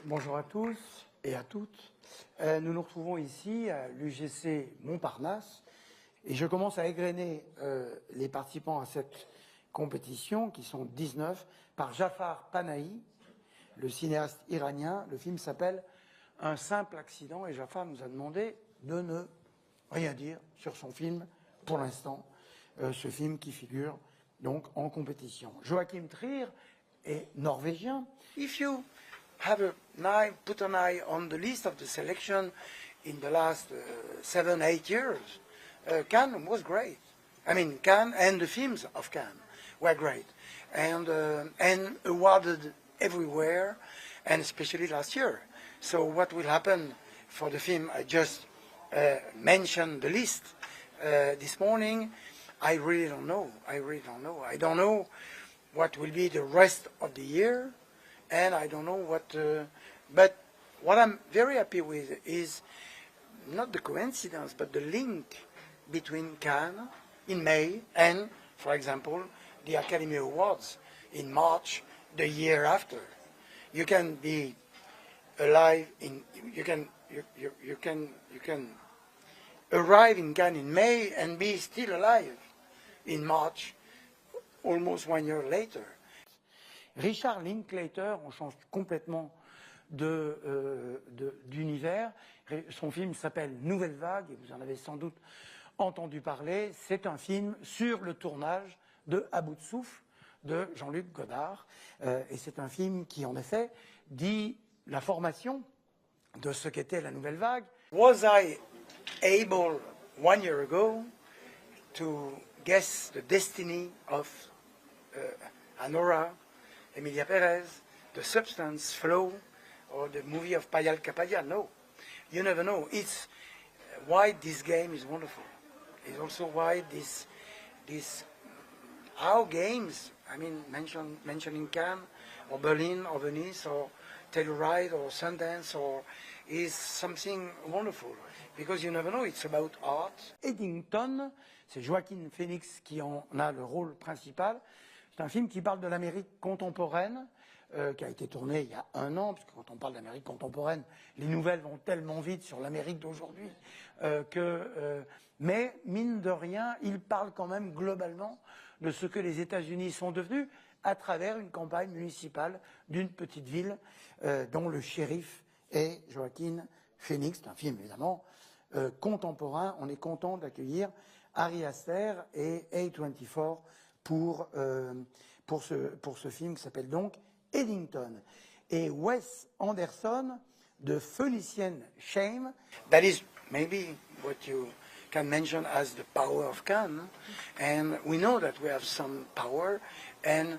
Bonjour à tous et à toutes. Nous nous retrouvons ici à l'UGC Montparnasse et je commence à égrener les participants à cette compétition, qui sont 19, par Jafar Panahi, le cinéaste iranien. Le film s'appelle Un simple accident et Jafar nous a demandé de ne rien dire sur son film pour l'instant, ce film qui figure donc en compétition. Joachim Trier est norvégien. If you put an eye on the list of the selection in the last 7-8 years, Cannes was great. I mean, Cannes and the films of Cannes were great, and awarded everywhere, and especially last year. So what will happen for the film I just mentioned the list this morning? I really don't know. I don't know what will be the rest of the year, and I don't know what. But what I'm very happy with is not the coincidence, but the link between Cannes in May and, for example, the Academy Awards in March the year after. You can be alive in. You can arrive in Cannes in May and be still alive in March, almost 1 year later. Richard Linklater, on change complètement d'univers. Son film s'appelle Nouvelle Vague, et vous en avez sans doute entendu parler. C'est un film sur le tournage de À bout de souffle de Jean-Luc Godard. Et c'est un film qui, en effet, dit la formation de ce qu'était la Nouvelle Vague. Was I able, 1 year ago, to guess the destiny of Anora, Emilia Perez, The Substance, Flow, or the movie of Payal Kapadia? No, you never know. It's why this game is wonderful. It's also why our games, I mean, mentioning Cannes, or Berlin, or Venice, or Telluride, or Sundance, or is something wonderful, because you never know, it's about art. Eddington, c'est Joaquin Phoenix qui en a le rôle principal. C'est un film qui parle de l'Amérique contemporaine, qui a été tourné il y a 1 an, parce que quand on parle d'Amérique contemporaine, les nouvelles vont tellement vite sur l'Amérique d'aujourd'hui, mais mine de rien, il parle quand même globalement de ce que les États-Unis sont devenus à travers une campagne municipale d'une petite ville dont le shérif est Joaquin Phoenix. C'est un film évidemment contemporain. On est content d'accueillir Ari Aster et A24 pour ce film qui s'appelle donc Eddington. Et Wes Anderson de Phoenician Shame. That is maybe what you can mention as the power of Cannes. And we know that we have some power, and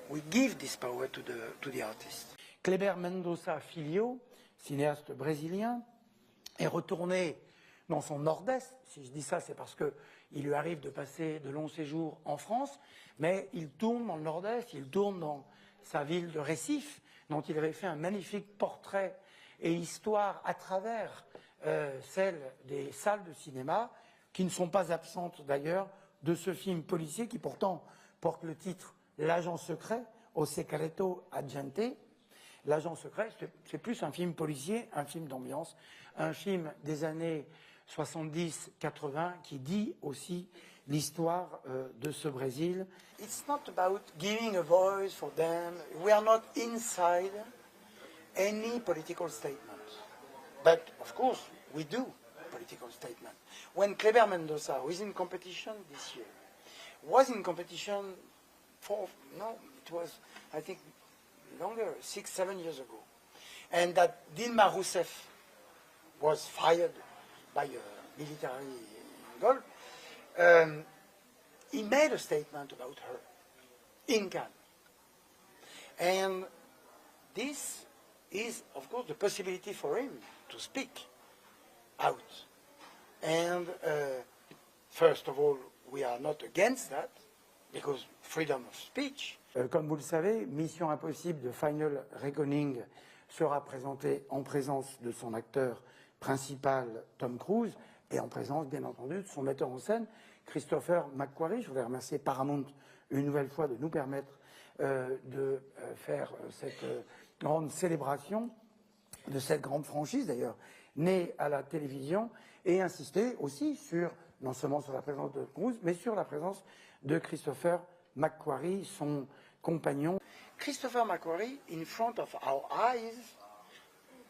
we give this power to the artist. Kleber Mendonça Filho, cinéaste brésilien, est retourné dans son nord-est. Si je dis ça, c'est parce qu'il lui arrive de passer de longs séjours en France, mais il tourne dans le nord-est, il tourne dans sa ville de Recife, dont il avait fait un magnifique portrait et histoire à travers celle des salles de cinéma, qui ne sont pas absentes d'ailleurs de ce film policier qui pourtant porte le titre L'agent secret, O Secreto Agente. L'agent secret, c'est plus un film policier, un film d'ambiance, un film des années 70-80 qui dit aussi l'histoire de ce Brésil. It's not about giving a voice for them. We are not inside any political statement. But of course, we do political statement. When Kleber Mendonça was in competition this year, was in competition it was, I think, longer, 6-7 years ago. And that Dilma Rousseff was fired by a military goal, he made a statement about her in Cannes. And this is, of course, the possibility for him to speak out. And first of all, we are not against that, because freedom of speech. Comme vous le savez, Mission Impossible de Final Reckoning sera présenté en présence de son acteur principal, Tom Cruise, et en présence, bien entendu, de son metteur en scène, Christopher McQuarrie. Je voudrais remercier Paramount une nouvelle fois de nous permettre de faire cette grande célébration. de cette grande franchise, d'ailleurs, née à la télévision, et insister aussi sur, non seulement sur la présence de Cruise, mais sur la présence de Christopher McQuarrie, son compagnon. Christopher McQuarrie, in front of our eyes,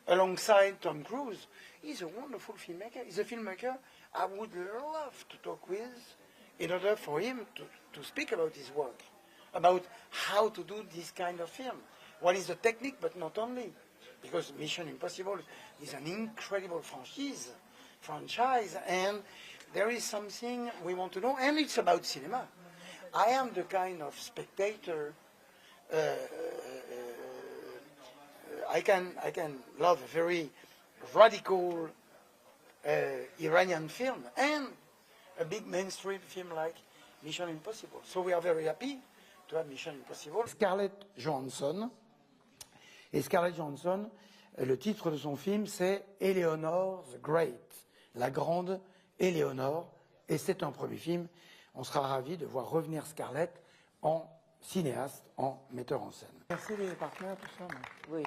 alongside Tom Cruise, he's a wonderful filmmaker. He's a filmmaker I would love to talk with in order for him to speak about his work, about how to do this kind of film. What is the technique, but not only. Because Mission Impossible is an incredible franchise, and there is something we want to know, and it's about cinema. I am the kind of spectator. I can love a very radical Iranian film and a big mainstream film like Mission Impossible. So we are very happy to have Mission Impossible. Scarlett Johansson. Et Scarlett Johansson, le titre de son film, c'est Eleanor the Great, la grande Éléonore. Et c'est un premier film. On sera ravis de voir revenir Scarlett en cinéaste, en metteur en scène. Merci les partenaires, tout ça. Oui.